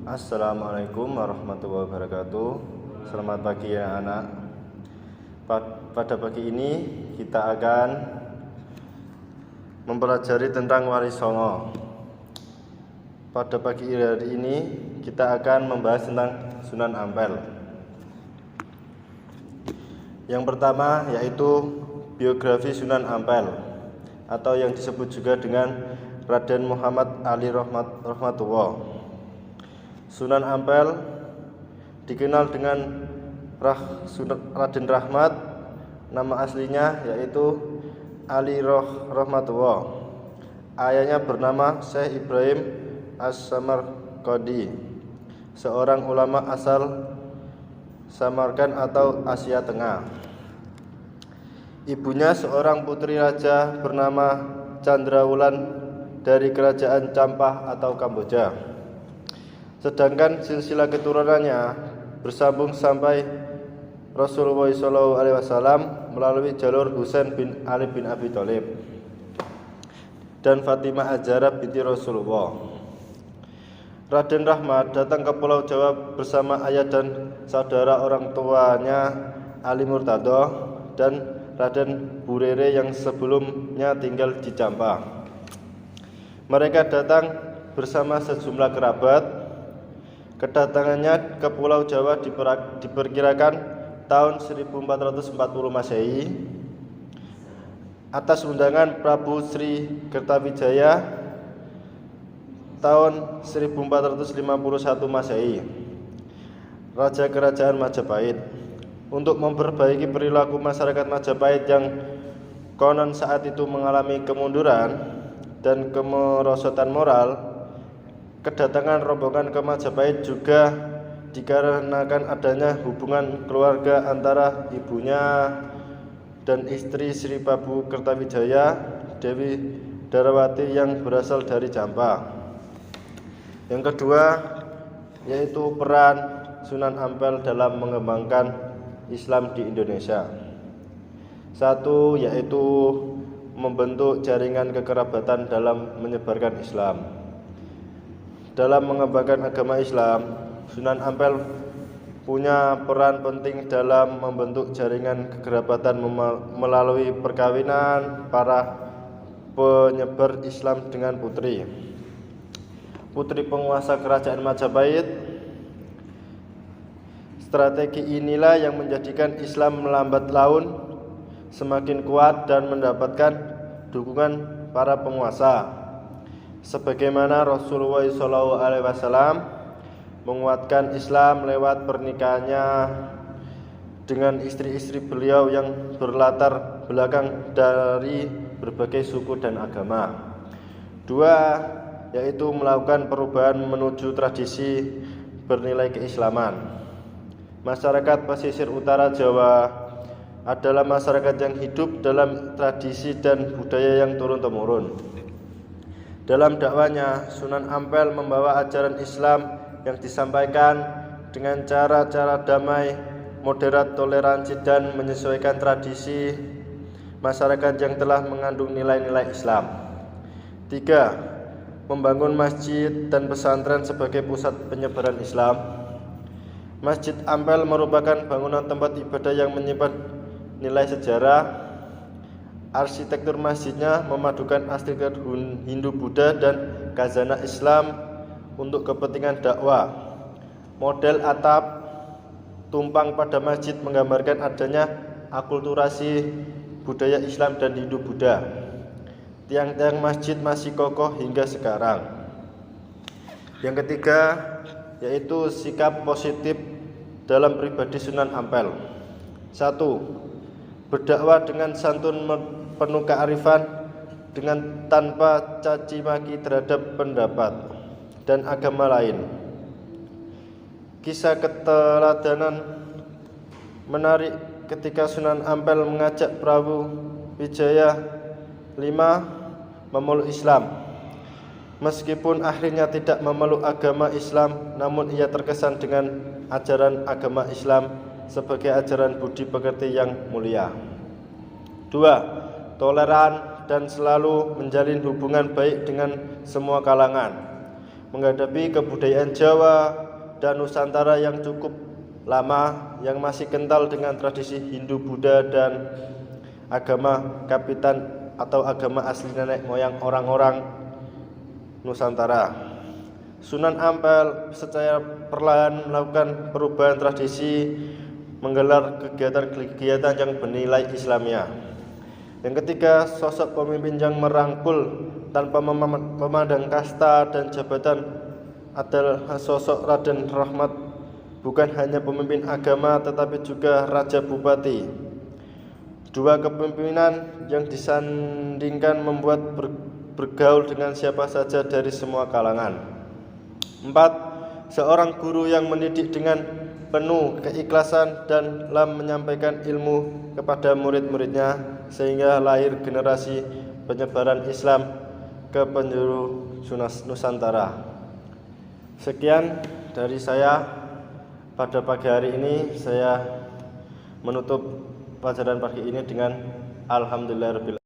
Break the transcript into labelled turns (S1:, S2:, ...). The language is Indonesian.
S1: Assalamualaikum warahmatullahi wabarakatuh. Selamat pagi ya anak. Pada pagi ini kita akan mempelajari tentang Wali Songo. Pada pagi hari ini kita akan membahas tentang Sunan Ampel. Yang pertama yaitu biografi Sunan Ampel atau yang disebut juga dengan Raden Muhammad Ali Rahmatullah. Sunan Ampel dikenal dengan Raden Rahmat. Nama aslinya yaitu Ali Rahmatullah. Ayahnya bernama Syekh Ibrahim As-Samarqandi, seorang ulama asal Samarkand atau Asia Tengah. Ibunya seorang putri raja bernama Candrawulan dari kerajaan Campah atau Kamboja. Sedangkan silsilah keturunannya bersambung sampai Rasulullah SAW melalui jalur Husain bin Ali bin Abi Thalib dan Fatimah Az-Zahra binti Rasulullah. Raden Rahmat datang ke Pulau Jawa bersama ayah dan saudara orang tuanya Ali Murtado dan Raden Burere yang sebelumnya tinggal di Campah. Mereka datang bersama sejumlah kerabat. Kedatangannya ke Pulau Jawa diperkirakan tahun 1440 Masehi atas undangan Prabu Sri Kertawijaya tahun 1451 Masehi, Raja Kerajaan Majapahit, untuk memperbaiki perilaku masyarakat Majapahit yang konon saat itu mengalami kemunduran dan kemerosotan moral. Kedatangan rombongan ke Majapahit juga dikarenakan adanya hubungan keluarga antara ibunya dan istri Sri Prabu Kertawijaya, Dewi Darawati yang berasal dari Campah. Yang kedua yaitu peran Sunan Ampel dalam mengembangkan Islam di Indonesia. Satu yaitu membentuk jaringan kekerabatan dalam menyebarkan Islam. Dalam mengembangkan agama Islam, Sunan Ampel punya peran penting dalam membentuk jaringan kekerabatan melalui perkawinan para penyebar Islam dengan putri penguasa kerajaan Majapahit. Strategi inilah yang menjadikan Islam melambat laun semakin kuat dan mendapatkan dukungan para penguasa. Sebagaimana Rasulullah SAW menguatkan Islam lewat pernikahannya dengan istri-istri beliau yang berlatar belakang dari berbagai suku dan agama. Dua, yaitu melakukan perubahan menuju tradisi bernilai keislaman. Masyarakat pesisir utara Jawa adalah masyarakat yang hidup dalam tradisi dan budaya yang turun-temurun. Dalam dakwanya, Sunan Ampel membawa ajaran Islam yang disampaikan dengan cara-cara damai, moderat, toleransi, dan menyesuaikan tradisi masyarakat yang telah mengandung nilai-nilai Islam. 3. Membangun masjid dan pesantren sebagai pusat penyebaran Islam. Masjid Ampel merupakan bangunan tempat ibadah yang menyimpan nilai sejarah. Arsitektur masjidnya memadukan arsitektur Hindu-Buddha dan khazanah Islam untuk kepentingan dakwah. Model atap tumpang pada masjid menggambarkan adanya akulturasi budaya Islam dan Hindu-Buddha. Tiang-tiang masjid masih kokoh hingga sekarang. Yang ketiga yaitu sikap positif dalam pribadi Sunan Ampel. 1. Berdakwah dengan santun penuh kearifan dengan tanpa caci maki terhadap pendapat dan agama lain. Kisah keteladanan menarik ketika Sunan Ampel mengajak Prabu Wijaya V memeluk Islam. Meskipun akhirnya tidak memeluk agama Islam, namun ia terkesan dengan ajaran agama Islam sebagai ajaran budi pekerti yang mulia. 2. Toleran dan selalu menjalin hubungan baik dengan semua kalangan. menghadapi kebudayaan Jawa dan Nusantara yang cukup lama, yang masih kental dengan tradisi Hindu, Buddha, dan agama kapitan atau agama asli nenek moyang orang-orang Nusantara. Sunan Ampel secara perlahan melakukan perubahan tradisi, menggelar kegiatan-kegiatan yang bernilai Islamia. Yang ketiga, sosok pemimpin yang merangkul tanpa memandang kasta dan jabatan adalah sosok Raden Rahmat, bukan hanya pemimpin agama tetapi juga raja bupati. Dua kepemimpinan yang disandingkan membuat bergaul dengan siapa saja dari semua kalangan. 4. Seorang guru yang mendidik dengan penuh keikhlasan dan menyampaikan ilmu kepada murid-muridnya sehingga lahir generasi penyebaran Islam ke penjuru Nusantara. Sekian dari saya pada pagi hari ini. Saya menutup pelajaran pagi ini dengan alhamdulillahirabbil alamin.